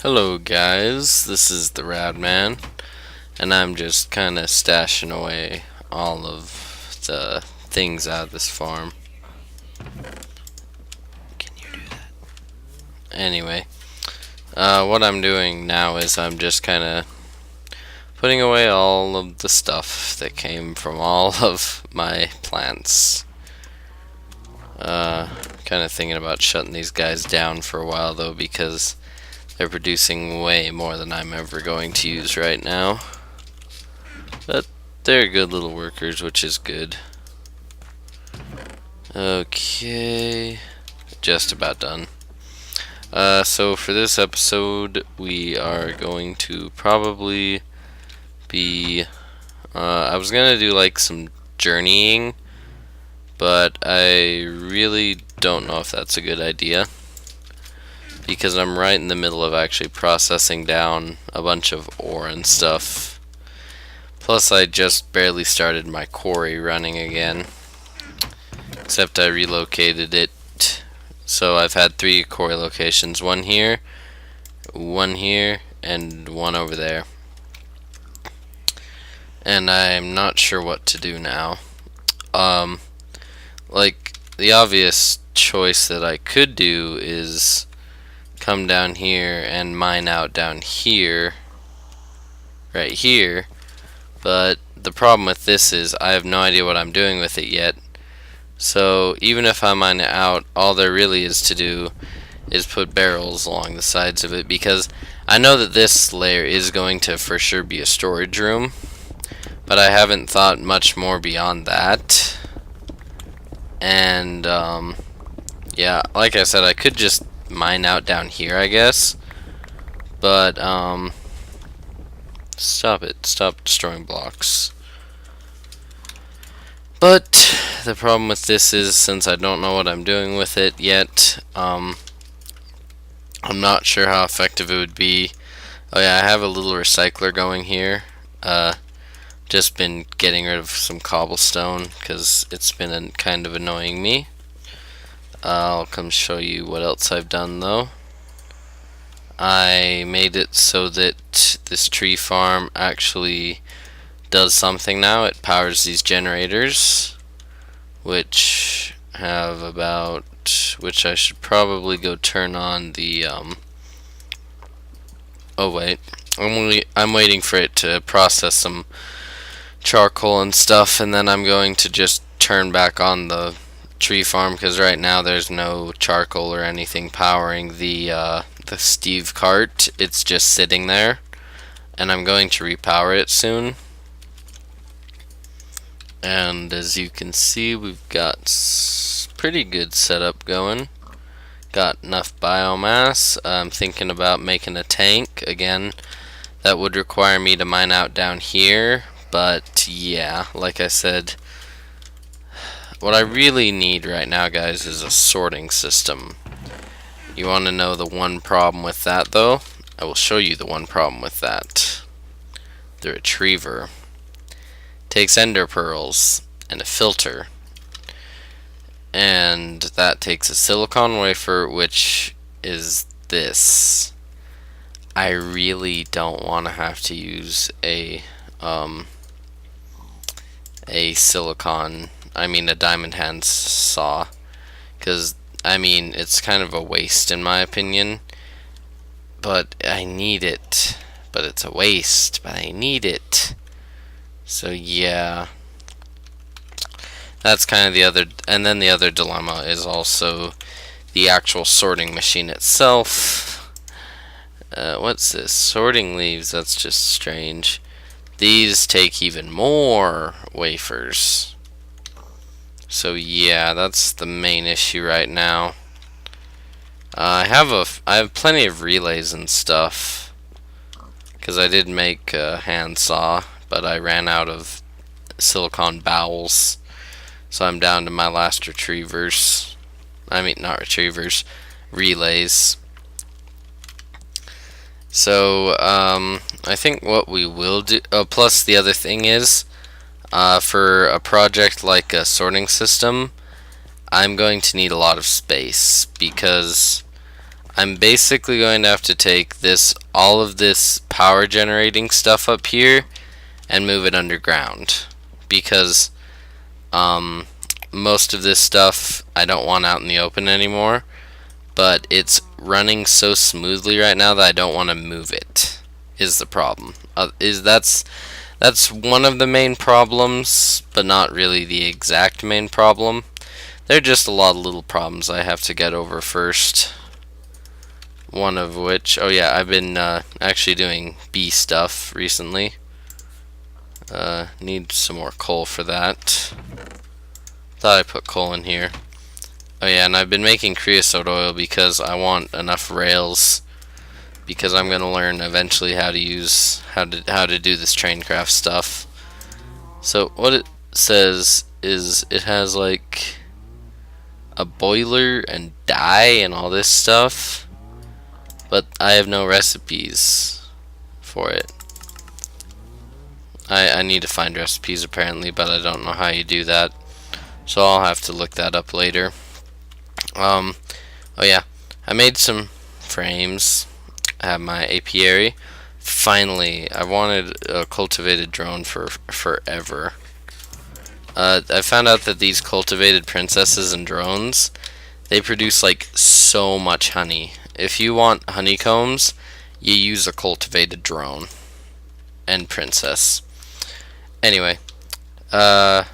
Hello guys, this is theradman, and I'm just kinda stashing away all of the things out of this farm. Can you do that? Anyway, what I'm doing now is I'm just kinda putting away all of the stuff that came from all of my plants. Kinda thinking about shutting these guys down for a while though, because they're producing way more than I'm ever going to use right now. But they're good little workers, which is good. Okay, just about done. So for this episode, we are going to probably be... I was gonna do like some journeying, but I really don't know if that's a good idea, because I'm right in the middle of actually processing down a bunch of ore and stuff. Plus, I just barely started my quarry running again, except I relocated it. So I've had 3 quarry locations, one here, and one over there. And I'm not sure what to do now. Like, the obvious choice that I could do is come down here and mine out down here, right here. But the problem with this is I have no idea what I'm doing with it yet. So even if I mine it out, all there really is to do is put barrels along the sides of it, because I know that this layer is going to for sure be a storage room, but I haven't thought much more beyond that. And yeah, like I said, I could just mine out down here, I guess. But stop it. Stop destroying blocks. But the problem with this is, since I don't know what I'm doing with it yet, I'm not sure how effective it would be. Oh yeah, I have a little recycler going here. Just been getting rid of some cobblestone because it's been kind of annoying me. I'll come show you what else I've done though. I made it so that this tree farm actually does something now. It powers these generators, which have about, which I should probably go turn on the oh wait, I'm waiting for it to process some charcoal and stuff, and then I'm going to just turn back on the tree farm, because right now there's no charcoal or anything powering the Steve cart. It's just sitting there, and I'm going to repower it soon. And as you can see, we've got pretty good setup going. Got enough biomass. I'm thinking about making a tank. Again, that would require me to mine out down here, but yeah, like I said, what I really need right now, guys, is a sorting system. You want to know the one problem with that, though? I will show you the one problem with that. The retriever takes ender pearls and a filter, and that takes a silicon wafer, which is this. I really don't want to have to use a silicon, a diamond hand saw, because it's kind of a waste in my opinion, but I need it. But it's a waste, but I need it. So yeah, that's kind of the other, and then the other dilemma is also the actual sorting machine itself. What's this? Sorting leaves, that's just strange. These take even more wafers. So yeah, that's the main issue right now. I have plenty of relays and stuff, because I did make a hand saw, but I ran out of silicon bowels, so I'm down to my last retrievers. Not retrievers, relays. So I think what we will do, plus the other thing is, for a project like a sorting system, I'm going to need a lot of space, because I'm basically going to have to take all of this power generating stuff up here and move it underground, because most of this stuff I don't want out in the open anymore, but it's running so smoothly right now that I don't want to move it, is the problem. That's one of the main problems, but not really the exact main problem. There are just a lot of little problems I have to get over first. One of which, oh yeah, I've been actually doing bee stuff recently. Need some more coal for that. Thought I put coal in here. Oh yeah, and I've been making creosote oil because I want enough rails, because I'm gonna learn eventually how to do this traincraft stuff. So what it says is it has like a boiler and dye and all this stuff, but I have no recipes for it. I need to find recipes apparently, but I don't know how you do that, so I'll have to look that up later. Oh yeah, I made some frames. I have my apiary. Finally, I wanted a cultivated drone for forever. I found out that these cultivated princesses and drones, they produce like so much honey. If you want honeycombs, you use a cultivated drone and princess. Anyway, I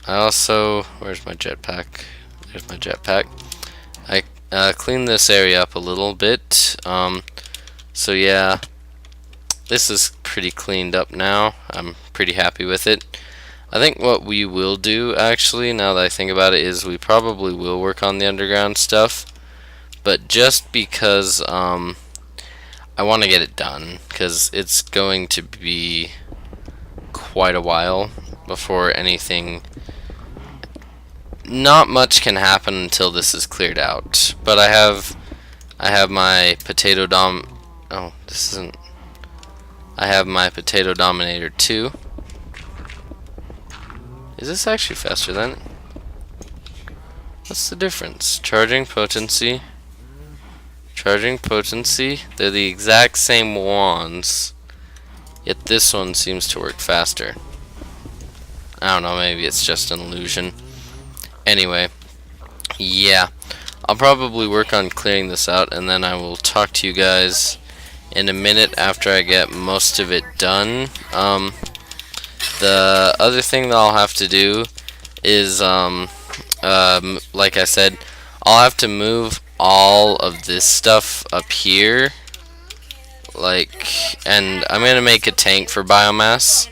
also, where's my jetpack? There's my jetpack. I cleaned this area up a little bit. So yeah, this is pretty cleaned up now. I'm pretty happy with it. I think what we will do, actually, now that I think about it, is we probably will work on the underground stuff, but just because I want to get it done, because it's going to be quite a while before anything. Not much can happen until this is cleared out, but I have my potato oh, this isn't. I have my potato dominator 2. Is this actually faster than it? What's the difference? Charging potency. Charging potency. They're the exact same wands, yet this one seems to work faster. I don't know, maybe it's just an illusion. Anyway, yeah, I'll probably work on clearing this out, and then I will talk to you guys in a minute after I get most of it done. The other thing that I'll have to do is, like I said, I'll have to move all of this stuff up here, and I'm gonna make a tank for biomass,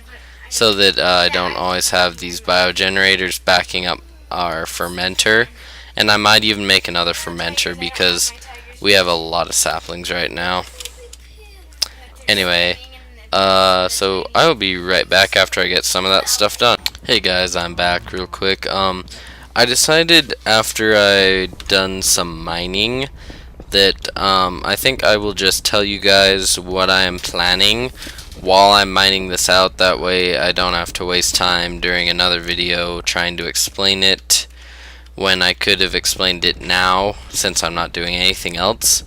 so that I don't always have these biogenerators backing up our fermenter, and I might even make another fermenter because we have a lot of saplings right now. Anyway, so I will be right back after I get some of that stuff done. Hey guys, I'm back real quick. I decided after I'd done some mining that I think I will just tell you guys what I am planning while I'm mining this out. That way I don't have to waste time during another video trying to explain it when I could have explained it now, since I'm not doing anything else.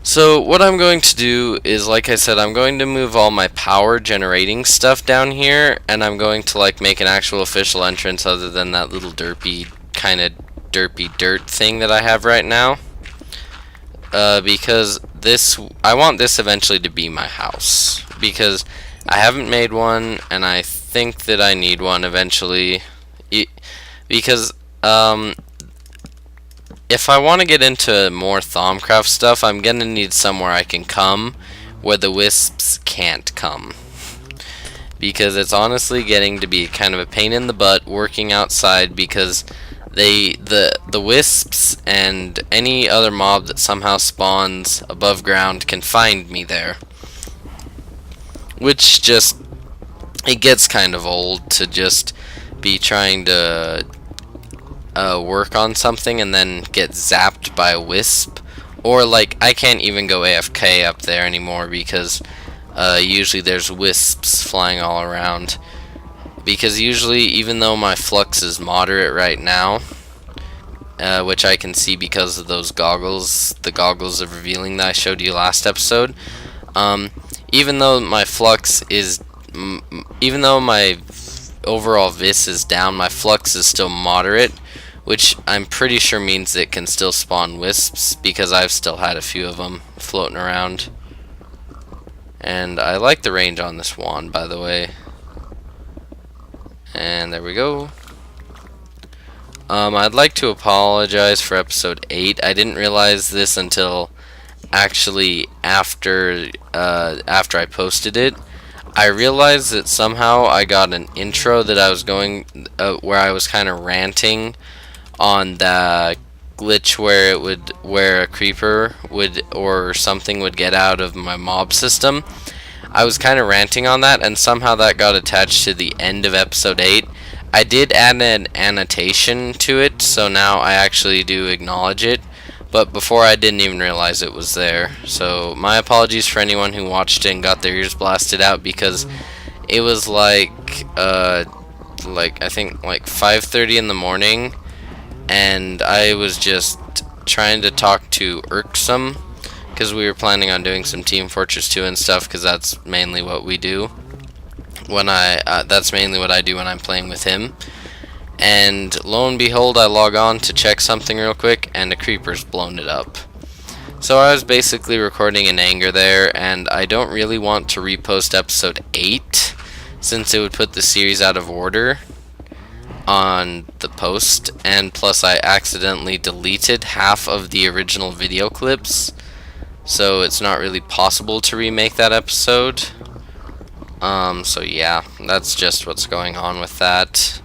So what I'm going to do is, like I said, I'm going to move all my power generating stuff down here, and I'm going to like make an actual official entrance other than that little derpy dirt thing that I have right now. Because I want this eventually to be my house, because I haven't made one, and I think that I need one eventually, because if I want to get into more Thaumcraft stuff, I'm gonna need somewhere I can come where the wisps can't come, because it's honestly getting to be kind of a pain in the butt working outside, because the wisps and any other mob that somehow spawns above ground can find me there, which just, it gets kind of old to just be trying to work on something and then get zapped by a wisp, or like I can't even go AFK up there anymore because usually there's wisps flying all around. Because usually, even though my flux is moderate right now, which I can see because of those goggles, the goggles of revealing that I showed you last episode. Even though my flux is, even though my overall vis is down, my flux is still moderate, which I'm pretty sure means it can still spawn wisps, because I've still had a few of them floating around. And I like the range on this wand, by the way. And there we go. I'd like to apologize for episode 8. I didn't realize this until actually after I posted it. I realized that somehow I got an intro that I was going where I was kind of ranting on the glitch where a creeper would or something would get out of my mob system. I was kind of ranting on that, and somehow that got attached to the end of episode 8. I did add an annotation to it, so now I actually do acknowledge it, but before I didn't even realize it was there. So my apologies for anyone who watched it and got their ears blasted out, because it was like I think like 5:30 in the morning, and I was just trying to talk to Irksome, because we were planning on doing some Team Fortress 2 and stuff, because that's mainly what we do when that's mainly what I do when I'm playing with him. And lo and behold, I log on to check something real quick, and a creeper's blown it up. So I was basically recording in anger there, and I don't really want to repost episode 8, since it would put the series out of order on the post, and plus I accidentally deleted half of the original video clips, so it's not really possible to remake that episode. So yeah, that's just what's going on with that.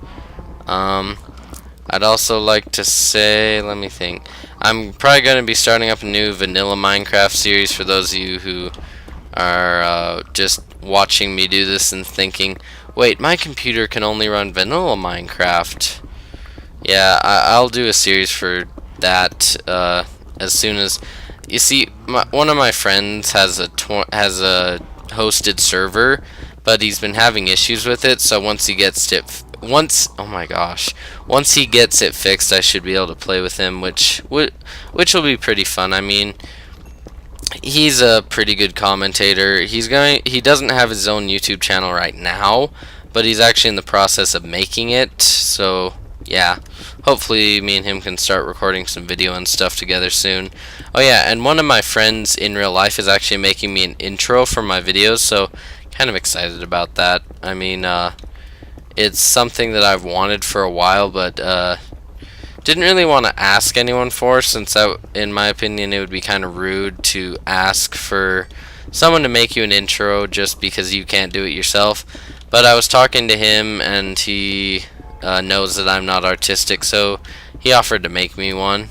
I'd also like to say, let me think, I'm probably going to be starting up a new vanilla Minecraft series for those of you who are just watching me do this and thinking, wait, my computer can only run vanilla Minecraft. Yeah, I'll do a series for that as soon as, you see, one of my friends has a hosted server, but he's been having issues with it, so once he gets it once he gets it fixed, I should be able to play with him, which will be pretty fun. I mean, he's a pretty good commentator. He doesn't have his own YouTube channel right now, but he's actually in the process of making it. So yeah, hopefully me and him can start recording some video and stuff together soon. Oh yeah, and one of my friends in real life is actually making me an intro for my videos, so kind of excited about that. I mean, it's something that I've wanted for a while, but didn't really want to ask anyone for, since in my opinion it would be kind of rude to ask for someone to make you an intro just because you can't do it yourself. But I was talking to him, and he knows that I'm not artistic, so he offered to make me one.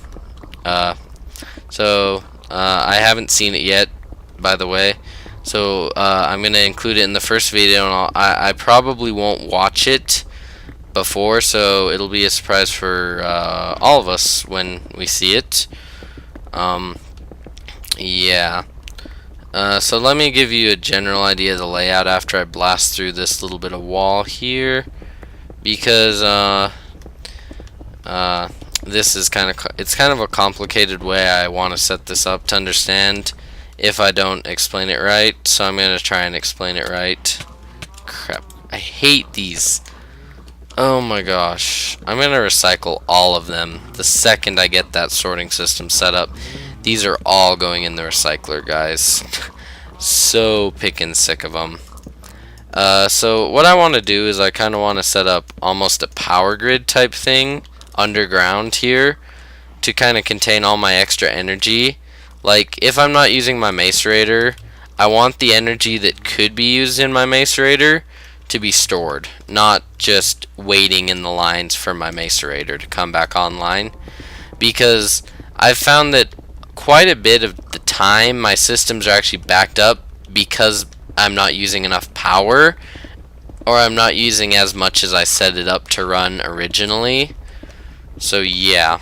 So I haven't seen it yet, by the way, so I'm gonna include it in the first video, and I probably won't watch it before, so it'll be a surprise for all of us when we see it. Yeah. So let me give you a general idea of the layout after I blast through this little bit of wall here, because this is it's kind of a complicated way I want to set this up to understand if I don't explain it right, so I'm going to try and explain it right. Crap, I hate these. Oh my gosh, I'm going to recycle all of them the second I get that sorting system set up. These are all going in the recycler, guys. So pickin' sick of them. So what I want to do is I kind of want to set up almost a power grid type thing underground here to kind of contain all my extra energy. Like, if I'm not using my macerator, I want the energy that could be used in my macerator to be stored, not just waiting in the lines for my macerator to come back online, because I've found that quite a bit of the time my systems are actually backed up because I'm not using enough power, or I'm not using as much as I set it up to run originally. So yeah,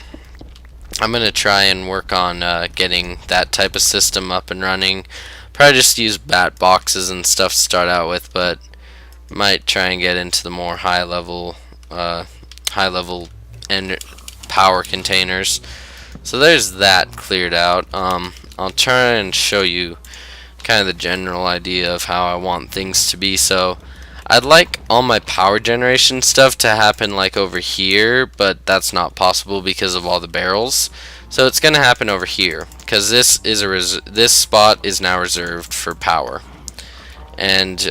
I'm going to try and work on getting that type of system up and running. Probably just use bat boxes and stuff to start out with, but might try and get into the more high level power power containers. So there's that cleared out. I'll try and show you kind of the general idea of how I want things to be. So I'd like all my power generation stuff to happen like over here, but that's not possible because of all the barrels. So it's going to happen over here because this spot is now reserved for power. And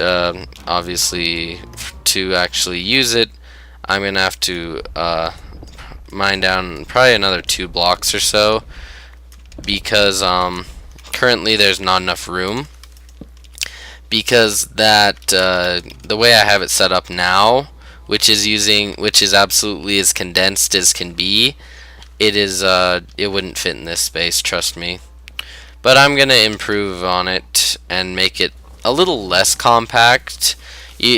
obviously to actually use it, I'm going to have to mine down probably another 2 blocks or so, because currently there's not enough room, because that the way I have it set up now, which is absolutely as condensed as can be, it wouldn't fit in this space, trust me. But I'm gonna improve on it and make it a little less compact,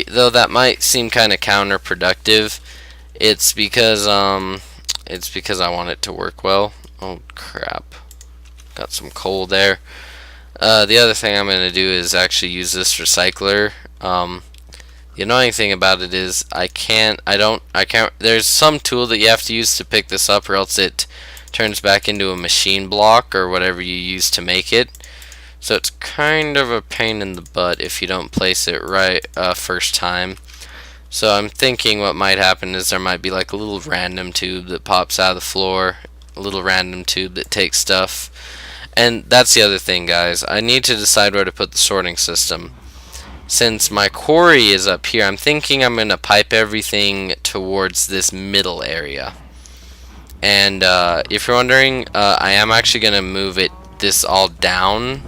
though that might seem kind of counterproductive. It's because I want it to work well. Oh crap, got some coal there. The other thing I'm going to do is actually use this recycler. The annoying thing about it is there's some tool that you have to use to pick this up, or else it turns back into a machine block or whatever you use to make it. So it's kind of a pain in the butt if you don't place it right first time. So I'm thinking what might happen is there might be like a little random tube that pops out of the floor, a little random tube that takes stuff. And that's the other thing, guys. I need to decide where to put the sorting system. Since my quarry is up here, I'm thinking I'm going to pipe everything towards this middle area. And if you're wondering, I am actually going to move this all down.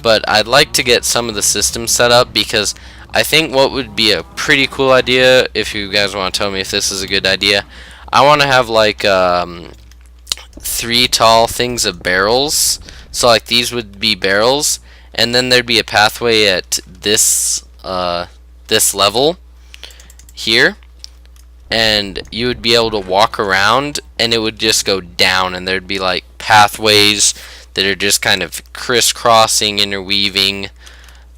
But I'd like to get some of the systems set up, because I think what would be a pretty cool idea, if you guys want to tell me if this is a good idea, I want to have like 3 tall things of barrels. So like these would be barrels, and then there'd be a pathway at this level here, and you would be able to walk around, and it would just go down, and there'd be like pathways that are just kind of crisscrossing, interweaving,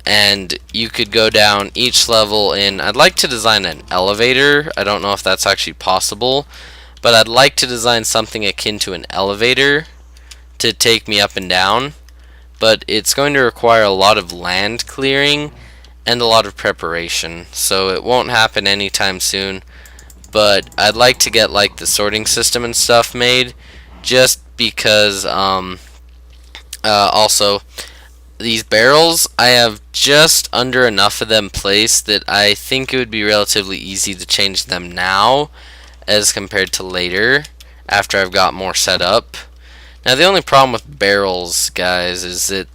and you could go down each level. And I'd like to design an elevator. I don't know if that's actually possible, but I'd like to design something akin to an elevator to take me up and down. But it's going to require a lot of land clearing and a lot of preparation, so it won't happen anytime soon. But I'd like to get like the sorting system and stuff made, just because also these barrels, I have just under enough of them placed that I think it would be relatively easy to change them now as compared to later after I've got more set up. Now the only problem with barrels, guys, is that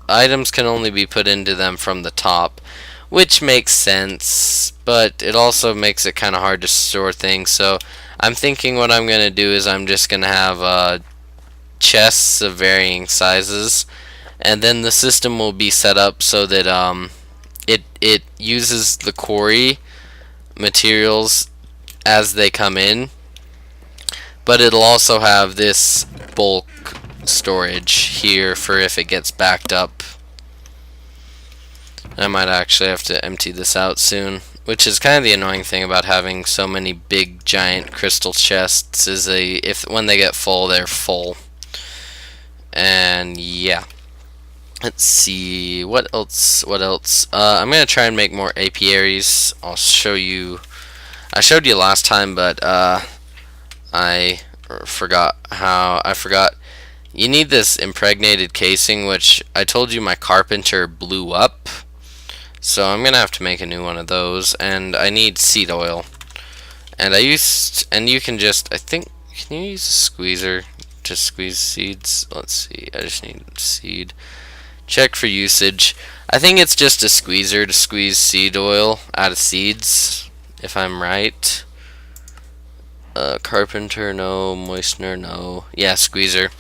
items can only be put into them from the top, which makes sense, but it also makes it kind of hard to store things. So I'm thinking what I'm going to do is I'm just going to have chests of varying sizes, and then the system will be set up so that it uses the quarry materials as they come in, but it'll also have this bulk storage here for if it gets backed up. I might actually have to empty this out soon, which is kind of the annoying thing about having so many big giant crystal chests, is when they get full, they're full. And yeah, let's see what else. I'm gonna try and make more apiaries. I'll show you. I showed you last time, but I forgot. You need this impregnated casing, which I told you my carpenter blew up, so I'm gonna have to make a new one of those. And I need seed oil, and you can just, can you use a squeezer to squeeze seeds? Let's see, I just need seed. Check for usage. I think it's just a squeezer to squeeze seed oil out of seeds, if I'm right. Carpenter, no. Moistener, no. Yeah, squeezer.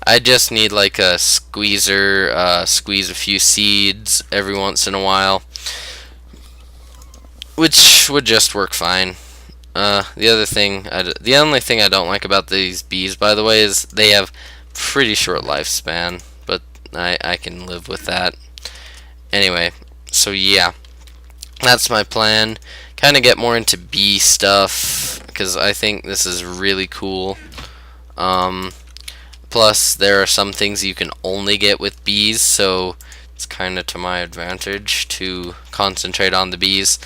I just need like a squeezer, squeeze a few seeds every once in a while, which would just work fine. The only thing I don't like about these bees, by the way, is they have pretty short lifespan, but I can live with that. Anyway, so yeah, that's my plan. Kind of get more into bee stuff, because I think this is really cool. Plus, there are some things you can only get with bees, so it's kind of to my advantage to concentrate on the bees.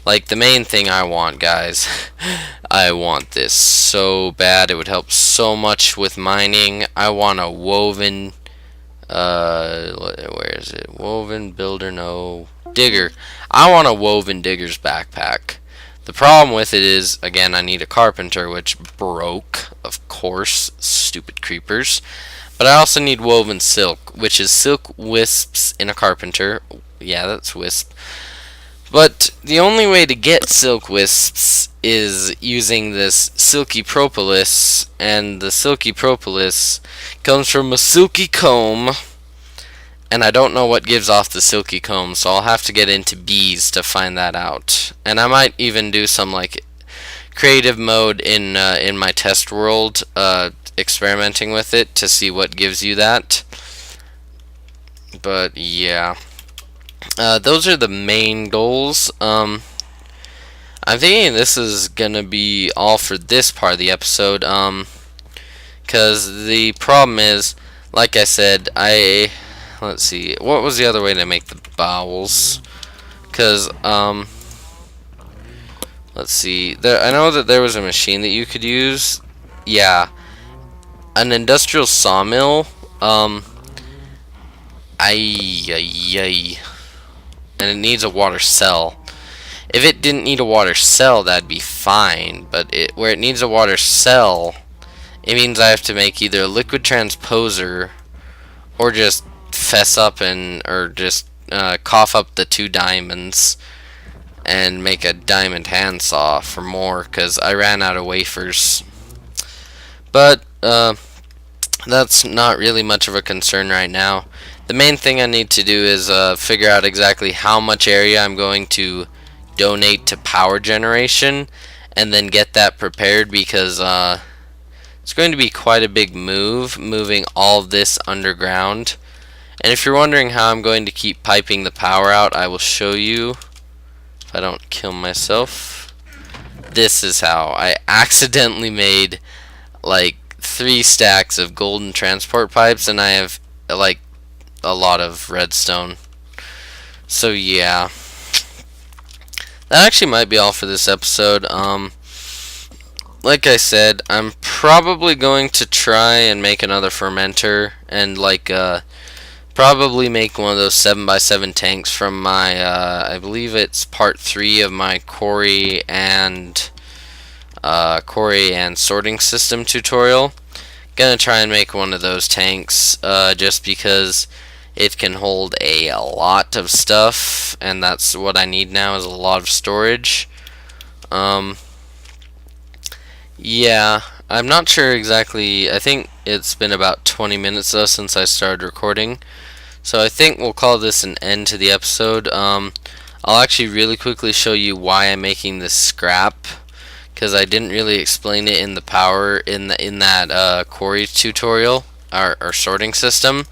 Like, the main thing I want, guys, I want this so bad. It would help so much with mining. I want a woven, where is it? Woven builder, no, digger. I want a woven digger's backpack. The problem with it is, again, I need a carpenter, which broke, of course, stupid creepers. But I also need woven silk, which is silk wisps in a carpenter. Yeah, that's wisp. But the only way to get silk wisps is using this silky propolis, and the silky propolis comes from a silky comb, and I don't know what gives off the silky comb, so I'll have to get into bees to find that out. And I might even do some like creative mode in my test world, experimenting with it to see what gives you that. But yeah. Those are the main goals. I'm thinking this is gonna be all for this part of the episode. Cause the problem is, like I said, let's see, what was the other way to make the bowels? Cause let's see, I know that there was a machine that you could use. Yeah, an industrial sawmill. And it needs a water cell. If it didn't need a water cell, that'd be fine. But where it needs a water cell, it means I have to make either a liquid transposer or just fess up or just cough up the 2 diamonds and make a diamond handsaw for more, because I ran out of wafers. But that's not really much of a concern right now. The main thing I need to do is figure out exactly how much area I'm going to donate to power generation, and then get that prepared, because it's going to be quite a big move, moving all of this underground. And if you're wondering how I'm going to keep piping the power out, I will show you if I don't kill myself. This is how. I accidentally made like 3 stacks of golden transport pipes, and I have like a lot of redstone. So yeah, that actually might be all for this episode. Like I said, I'm probably going to try and make another fermenter, and like probably make one of those 7x7 tanks from my I believe it's part 3 of my quarry and sorting system tutorial. Gonna try and make one of those tanks, just because it can hold a lot of stuff, and that's what I need now, is a lot of storage. Yeah, I'm not sure exactly. I think it's been about 20 minutes though since I started recording, so I think we'll call this an end to the episode. I'll actually really quickly show you why I'm making this scrap, because I didn't really explain it in the power in that quarry tutorial, or sorting system.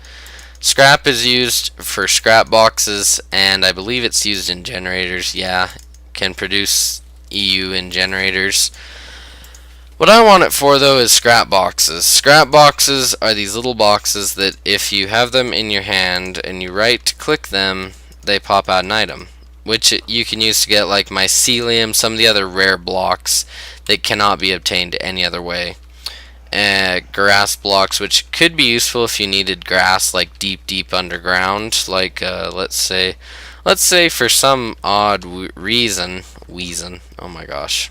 Scrap is used for scrap boxes, and I believe it's used in generators. Yeah, can produce EU in generators. What I want it for though is scrap boxes. Scrap boxes are these little boxes that if you have them in your hand and you right click them, they pop out an item, which you can use to get like mycelium, some of the other rare blocks that cannot be obtained any other way. Grass blocks, which could be useful if you needed grass like deep underground, like let's say for some odd reason, oh my gosh,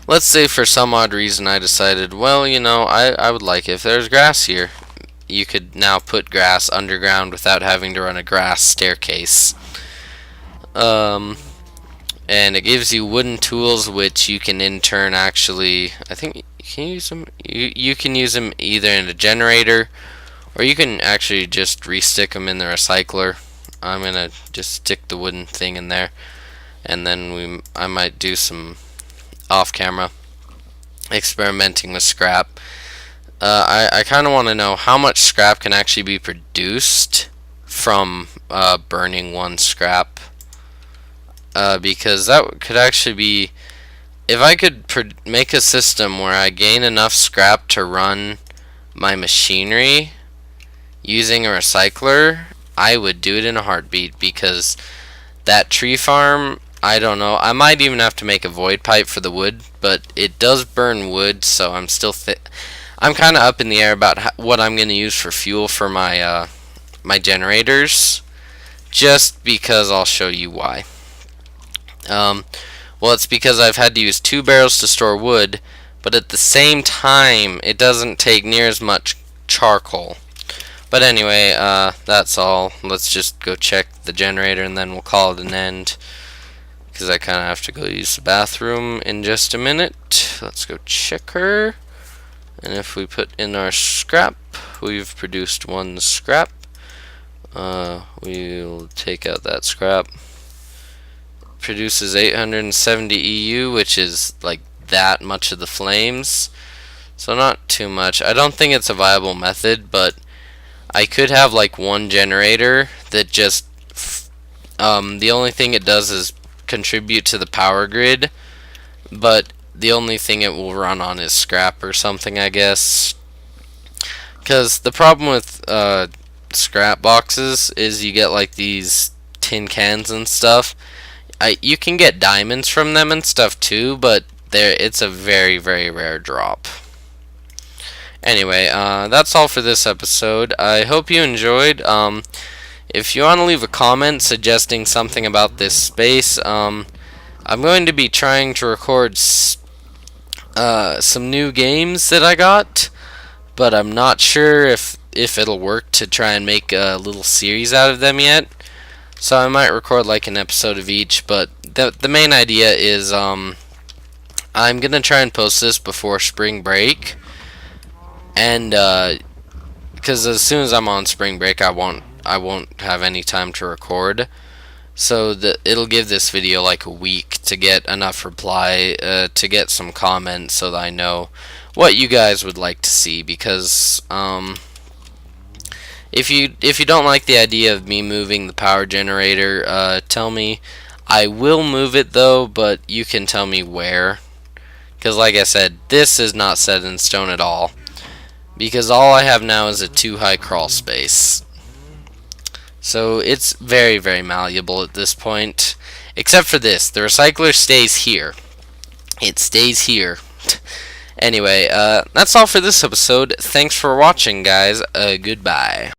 let's say for some odd reason I decided, well, you know, I would like it if there's grass here. You could now put grass underground without having to run a grass staircase. And it gives you wooden tools, which you can in turn actually, I think you can use them. You can use them either in a generator, or you can actually just restick them in the recycler. I'm gonna just stick the wooden thing in there, and then I might do some off-camera experimenting with scrap. I kind of want to know how much scrap can actually be produced from burning one scrap. Because that could actually be if I could make a system where I gain enough scrap to run my machinery using a recycler, I would do it in a heartbeat, because that tree farm, I don't know, I might even have to make a void pipe for the wood, but it does burn wood, so I'm kind of up in the air about what I'm going to use for fuel for my my generators, just because I'll show you why. Well, it's because I've had to use 2 barrels to store wood, but at the same time, it doesn't take near as much charcoal. But anyway, that's all. Let's just go check the generator and then we'll call it an end, because I kind of have to go use the bathroom in just a minute. Let's go check her. And if we put in our scrap, we've produced 1 scrap. We'll take out that scrap. Produces 870 EU, which is like that much of the flames, so not too much. I don't think it's a viable method, but I could have like 1 generator that just the only thing it does is contribute to the power grid, but the only thing it will run on is scrap or something, I guess. Because the problem with scrap boxes is you get like these tin cans and stuff. You can get diamonds from them and stuff too, but it's a very, very rare drop. Anyway, that's all for this episode. I hope you enjoyed. If you want to leave a comment suggesting something about this space, I'm going to be trying to record some new games that I got, but I'm not sure if it'll work to try and make a little series out of them yet. So I might record like an episode of each, but the main idea is I'm gonna try and post this before spring break, and because as soon as I'm on spring break, I won't have any time to record. So it'll give this video like a week to get enough reply, to get some comments, so that I know what you guys would like to see. Because if you don't like the idea of me moving the power generator, tell me. I will move it though, but you can tell me where. Because like I said, this is not set in stone at all. Because all I have now is a 2 high crawl space. So it's very, very malleable at this point. Except for this. The recycler stays here. It stays here. Anyway, that's all for this episode. Thanks for watching, guys. Goodbye.